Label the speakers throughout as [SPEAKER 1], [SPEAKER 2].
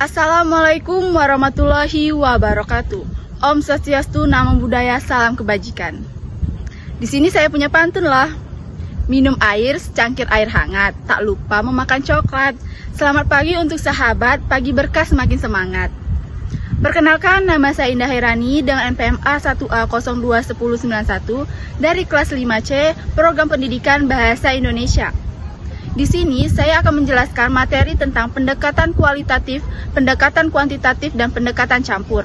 [SPEAKER 1] Assalamualaikum warahmatullahi wabarakatuh. Om Swastiastu, Namo Buddhaya, salam kebajikan. Di sini saya punya pantun lah. Minum air secangkir air hangat, tak lupa memakan coklat. Selamat pagi untuk sahabat, pagi berkah semakin semangat. Perkenalkan, nama saya Indah Herani dengan NPM A1A021091 dari kelas 5C, Program Pendidikan Bahasa Indonesia. Di sini saya akan menjelaskan materi tentang pendekatan kualitatif, pendekatan kuantitatif, dan pendekatan campur.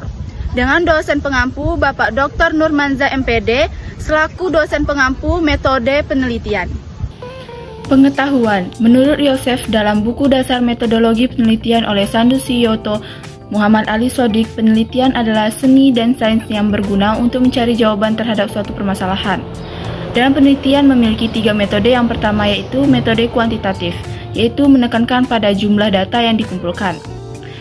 [SPEAKER 1] Dengan dosen pengampu Bapak Dr. Nurmanza MPD selaku dosen pengampu metode penelitian.
[SPEAKER 2] Pengetahuan. Menurut Yosef dalam buku dasar metodologi penelitian oleh Sandusi Yoto Muhammad Ali Sodik, penelitian adalah seni dan sains yang berguna untuk mencari jawaban terhadap suatu permasalahan. Dalam penelitian memiliki 3 metode. Yang pertama yaitu metode kuantitatif, yaitu menekankan pada jumlah data yang dikumpulkan.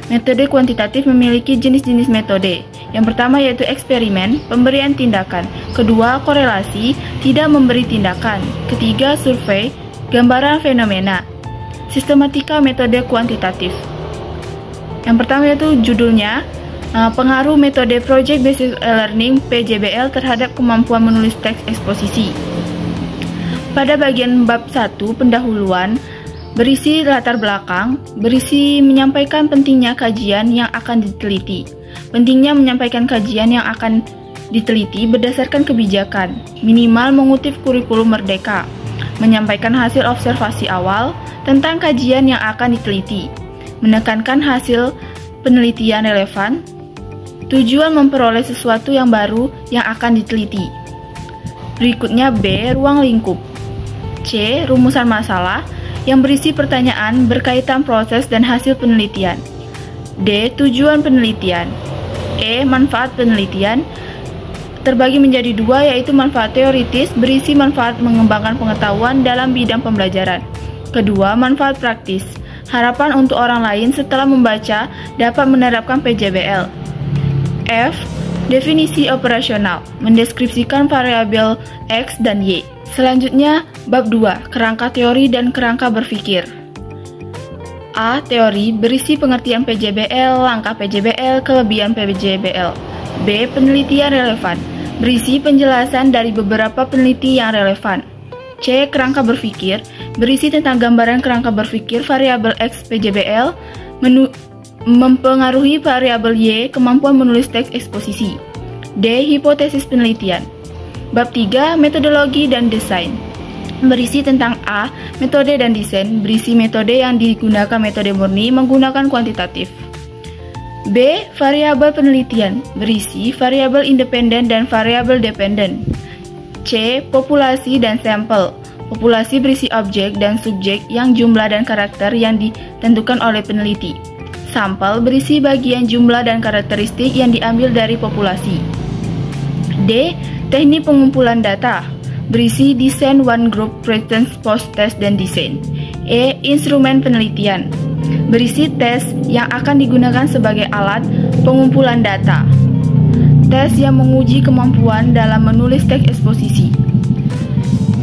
[SPEAKER 2] Metode kuantitatif memiliki jenis-jenis metode. Yang pertama yaitu eksperimen, pemberian tindakan. Kedua, korelasi, tidak memberi tindakan. Ketiga, survei, gambaran fenomena. Sistematika metode kuantitatif. Yang pertama yaitu judulnya, pengaruh metode Project Based Learning (PJBL) terhadap kemampuan menulis teks eksposisi. Pada bagian bab 1 pendahuluan berisi latar belakang, berisi menyampaikan pentingnya kajian yang akan diteliti. Pentingnya menyampaikan kajian yang akan diteliti berdasarkan kebijakan, minimal mengutip kurikulum merdeka, menyampaikan hasil observasi awal tentang kajian yang akan diteliti, menekankan hasil penelitian relevan, tujuan memperoleh sesuatu yang baru yang akan diteliti. Berikutnya B. Ruang lingkup. C. Rumusan masalah yang berisi pertanyaan berkaitan proses dan hasil penelitian. D. Tujuan penelitian. E. Manfaat penelitian. Terbagi menjadi 2 yaitu manfaat teoritis berisi manfaat mengembangkan pengetahuan dalam bidang pembelajaran. Kedua, manfaat praktis. Harapan untuk orang lain setelah membaca dapat menerapkan PJBL. F. Definisi operasional, mendeskripsikan variabel X dan Y. Selanjutnya, bab 2, kerangka teori dan kerangka berpikir. A. Teori, berisi pengertian PJBL, langkah PJBL, kelebihan PJBL. B. Penelitian relevan, berisi penjelasan dari beberapa peneliti yang relevan. C. Kerangka berpikir, berisi tentang gambaran kerangka berpikir variabel X PJBL, mempengaruhi variabel Y, kemampuan menulis teks eksposisi. D. Hipotesis penelitian. Bab 3, metodologi dan desain, berisi tentang A. Metode dan desain, berisi metode yang digunakan metode murni menggunakan kuantitatif. B. Variabel penelitian, berisi variabel independen dan variabel dependen. C. Populasi dan sampel. Populasi berisi objek dan subjek yang jumlah dan karakter yang ditentukan oleh peneliti. Sampel berisi bagian jumlah dan karakteristik yang diambil dari populasi. D. Teknik pengumpulan data, berisi desain one group, presence, post test, dan desain. E. Instrumen penelitian, berisi tes yang akan digunakan sebagai alat pengumpulan data. Tes yang menguji kemampuan dalam menulis teks eksposisi.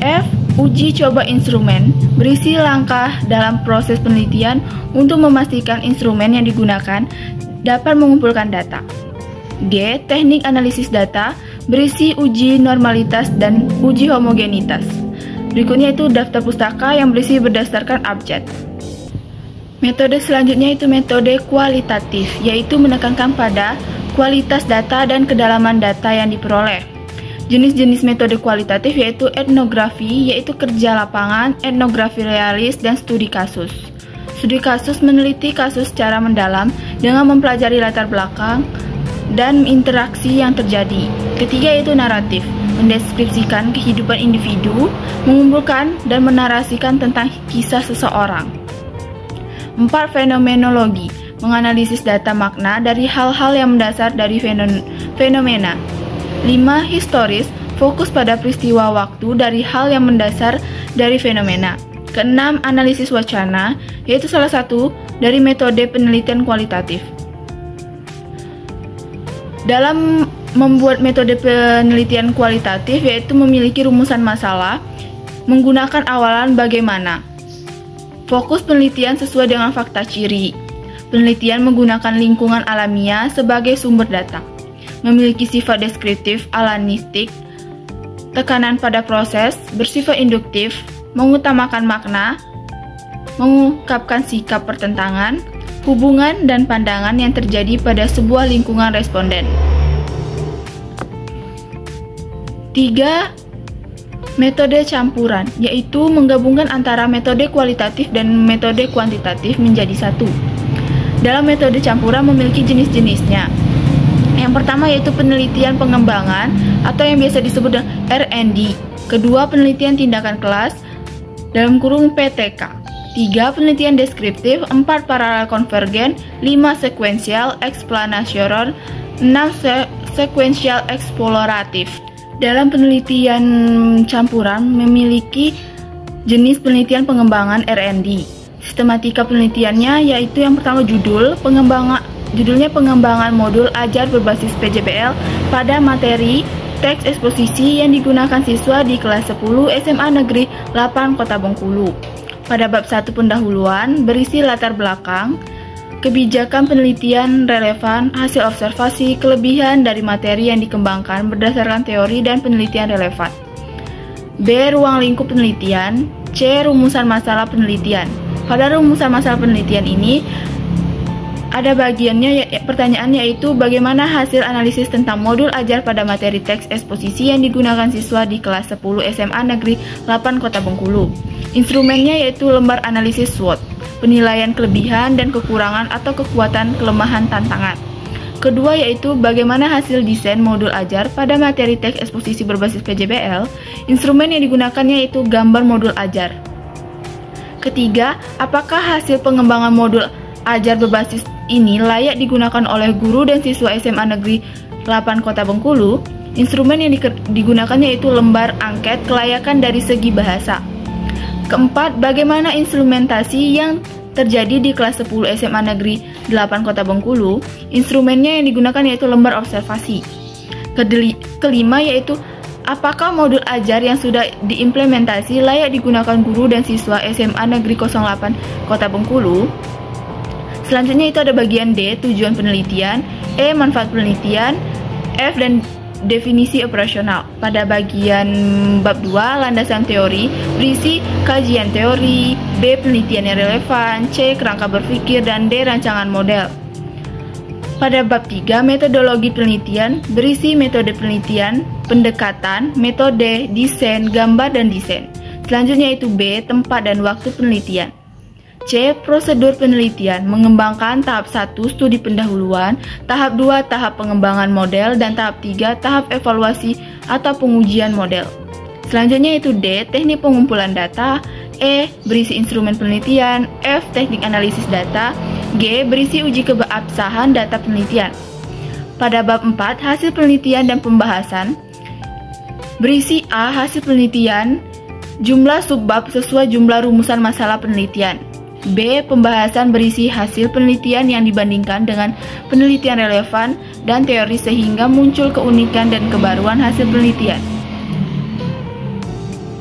[SPEAKER 2] F. Uji coba instrumen, berisi langkah dalam proses penelitian untuk memastikan instrumen yang digunakan dapat mengumpulkan data. G. Teknik analisis data, berisi uji normalitas dan uji homogenitas. Berikutnya itu daftar pustaka yang berisi berdasarkan abjad. Metode selanjutnya itu metode kualitatif, yaitu menekankan pada kualitas data dan kedalaman data yang diperoleh. Jenis-jenis metode kualitatif yaitu etnografi, yaitu kerja lapangan, etnografi realis, dan studi kasus. Studi kasus meneliti kasus secara mendalam dengan mempelajari latar belakang dan interaksi yang terjadi. Ketiga yaitu naratif, mendeskripsikan kehidupan individu, mengumpulkan dan menarasikan tentang kisah seseorang. 4. Fenomenologi, menganalisis data makna dari hal-hal yang mendasar dari fenomena. 5. Historis, fokus pada peristiwa waktu dari hal yang mendasar dari fenomena. Keenam, analisis wacana, yaitu salah satu dari metode penelitian kualitatif. Dalam membuat metode penelitian kualitatif, yaitu memiliki rumusan masalah, menggunakan awalan bagaimana. Fokus penelitian sesuai dengan fakta ciri. Penelitian menggunakan lingkungan alamiah sebagai sumber data. Memiliki sifat deskriptif, alanistik, tekanan pada proses, bersifat induktif, mengutamakan makna, mengungkapkan sikap pertentangan, hubungan dan pandangan yang terjadi pada sebuah lingkungan responden. 3. Metode campuran, yaitu menggabungkan antara metode kualitatif dan metode kuantitatif menjadi satu. Dalam metode campuran memiliki jenis-jenisnya. Yang pertama yaitu penelitian pengembangan atau yang biasa disebut dengan R&D. Kedua, penelitian tindakan kelas dalam kurung PTK. 3. Penelitian deskriptif. 4. Paralel konvergen. 5. Sekuensial eksplanation. 6. Sekuensial eksploratif. Dalam penelitian campuran memiliki jenis penelitian pengembangan R&D. Sistematika penelitiannya yaitu yang pertama judulnya pengembangan modul ajar berbasis PJBL pada materi teks eksposisi yang digunakan siswa di kelas 10 SMA Negeri 8 Kota Bengkulu. Pada bab 1 pendahuluan berisi latar belakang, kebijakan penelitian relevan, hasil observasi, kelebihan dari materi yang dikembangkan berdasarkan teori dan penelitian relevan. B. Ruang lingkup penelitian. C. Rumusan masalah penelitian. Pada rumusan masalah penelitian ini ada bagiannya, pertanyaan yaitu bagaimana hasil analisis tentang modul ajar pada materi teks eksposisi yang digunakan siswa di kelas 10 SMA Negeri 8 Kota Bengkulu. Instrumennya yaitu lembar analisis SWOT. Penilaian kelebihan dan kekurangan atau kekuatan, kelemahan, tantangan. Kedua yaitu bagaimana hasil desain modul ajar pada materi teks eksposisi berbasis PJBL. Instrumen yang digunakannya yaitu gambar modul ajar. Ketiga, apakah hasil pengembangan modul ajar berbasis ini layak digunakan oleh guru dan siswa SMA Negeri 8 Kota Bengkulu? Instrumen yang digunakannya yaitu lembar angket kelayakan dari segi bahasa. Keempat, bagaimana instrumentasi yang terjadi di kelas 10 SMA Negeri 8 Kota Bengkulu? Instrumennya yang digunakan yaitu lembar observasi. Kelima yaitu apakah modul ajar yang sudah diimplementasi layak digunakan guru dan siswa SMA Negeri 08 Kota Bengkulu? Selanjutnya itu ada bagian D, tujuan penelitian, E, manfaat penelitian, F dan definisi operasional. Pada bagian bab 2, landasan teori, berisi kajian teori, B, penelitian yang relevan, C, kerangka berpikir, dan D, rancangan model. Pada bab 3, metodologi penelitian, berisi metode penelitian, pendekatan, metode, desain, gambar, dan desain. Selanjutnya itu B, tempat dan waktu penelitian. C. Prosedur penelitian, mengembangkan tahap 1 studi pendahuluan, tahap 2 tahap pengembangan model, dan tahap 3 tahap evaluasi atau pengujian model. Selanjutnya itu D. Teknik pengumpulan data, E. Berisi instrumen penelitian, F. Teknik analisis data, G. Berisi uji keabsahan data penelitian. Pada bab 4 hasil penelitian dan pembahasan, berisi A. Hasil penelitian, jumlah subbab sesuai jumlah rumusan masalah penelitian. B. Pembahasan berisi hasil penelitian yang dibandingkan dengan penelitian relevan dan teori sehingga muncul keunikan dan kebaruan hasil penelitian.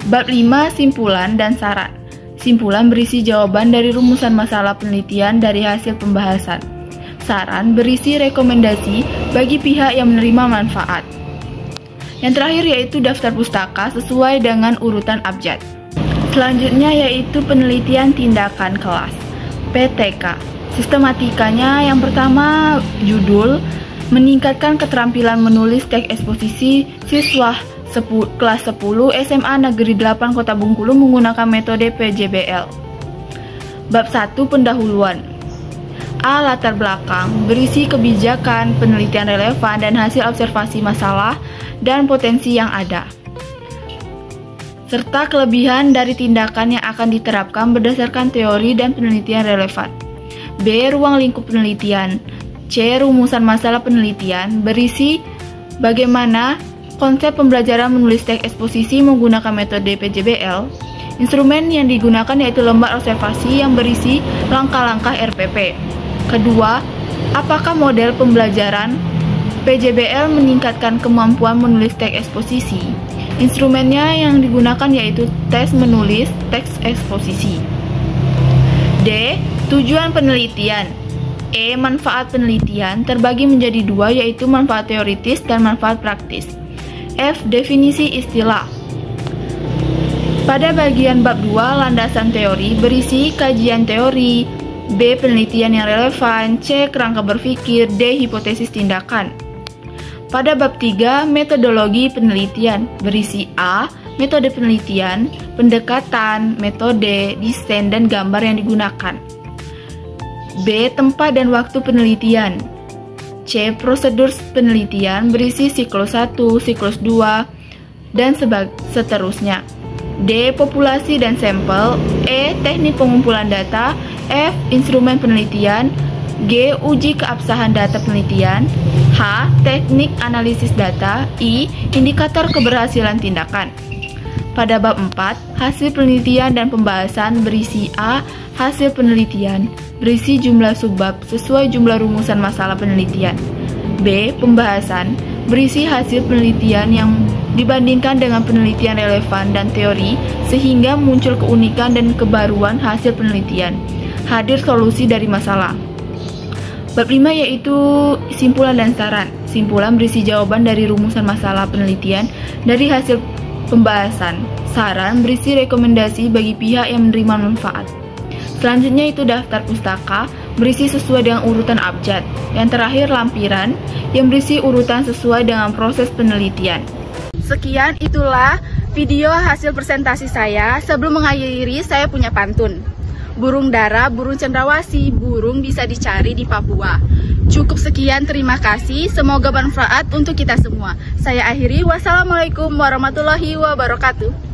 [SPEAKER 2] Bab 5. Simpulan dan saran. Simpulan berisi jawaban dari rumusan masalah penelitian dari hasil pembahasan. Saran berisi rekomendasi bagi pihak yang menerima manfaat. Yang terakhir yaitu daftar pustaka sesuai dengan urutan abjad. Selanjutnya yaitu penelitian tindakan kelas, PTK. Sistematikanya yang pertama judul, meningkatkan keterampilan menulis teks eksposisi siswa kelas 10 SMA Negeri 8 Kota Bengkulu menggunakan metode PJBL. Bab 1 pendahuluan. A. Latar belakang, berisi kebijakan, penelitian relevan, dan hasil observasi masalah dan potensi yang ada, serta kelebihan dari tindakan yang akan diterapkan berdasarkan teori dan penelitian relevan. B. Ruang lingkup penelitian. C. Rumusan masalah penelitian, berisi bagaimana konsep pembelajaran menulis teks eksposisi menggunakan metode PJBL. Instrumen yang digunakan yaitu lembar observasi yang berisi langkah-langkah RPP. Kedua, apakah model pembelajaran PJBL meningkatkan kemampuan menulis teks eksposisi? Instrumennya yang digunakan yaitu tes menulis teks eksposisi. D. Tujuan penelitian. E. Manfaat penelitian terbagi menjadi dua, yaitu manfaat teoritis dan manfaat praktis. F. Definisi istilah. Pada bagian bab 2, landasan teori berisi kajian teori, B. Penelitian yang relevan, C. Kerangka berpikir, D. Hipotesis tindakan. Pada bab 3, metodologi penelitian berisi A. Metode penelitian, pendekatan, metode, desain, dan gambar yang digunakan. B. Tempat dan waktu penelitian. C. Prosedur penelitian berisi siklus 1, siklus 2, dan seterusnya. D. Populasi dan sampel. E. Teknik pengumpulan data. F. Instrumen penelitian. G. Uji keabsahan data penelitian. H. Teknik analisis data. I. Indikator keberhasilan tindakan. Pada bab 4, hasil penelitian dan pembahasan berisi A. Hasil penelitian berisi jumlah subbab sesuai jumlah rumusan masalah penelitian. B. Pembahasan berisi hasil penelitian yang dibandingkan dengan penelitian relevan dan teori sehingga muncul keunikan dan kebaruan hasil penelitian. Hadir solusi dari masalah. Bab 5 yaitu simpulan dan saran. Simpulan berisi jawaban dari rumusan masalah penelitian dari hasil pembahasan. Saran berisi rekomendasi bagi pihak yang menerima manfaat. Selanjutnya itu daftar pustaka berisi sesuai dengan urutan abjad. Yang terakhir lampiran yang berisi urutan sesuai dengan proses penelitian.
[SPEAKER 1] Sekian itulah video hasil presentasi saya. Sebelum mengakhiri, saya punya pantun. Burung dara, burung cendrawasih, burung bisa dicari di Papua. Cukup sekian, terima kasih. Semoga bermanfaat untuk kita semua. Saya akhiri, wassalamualaikum warahmatullahi wabarakatuh.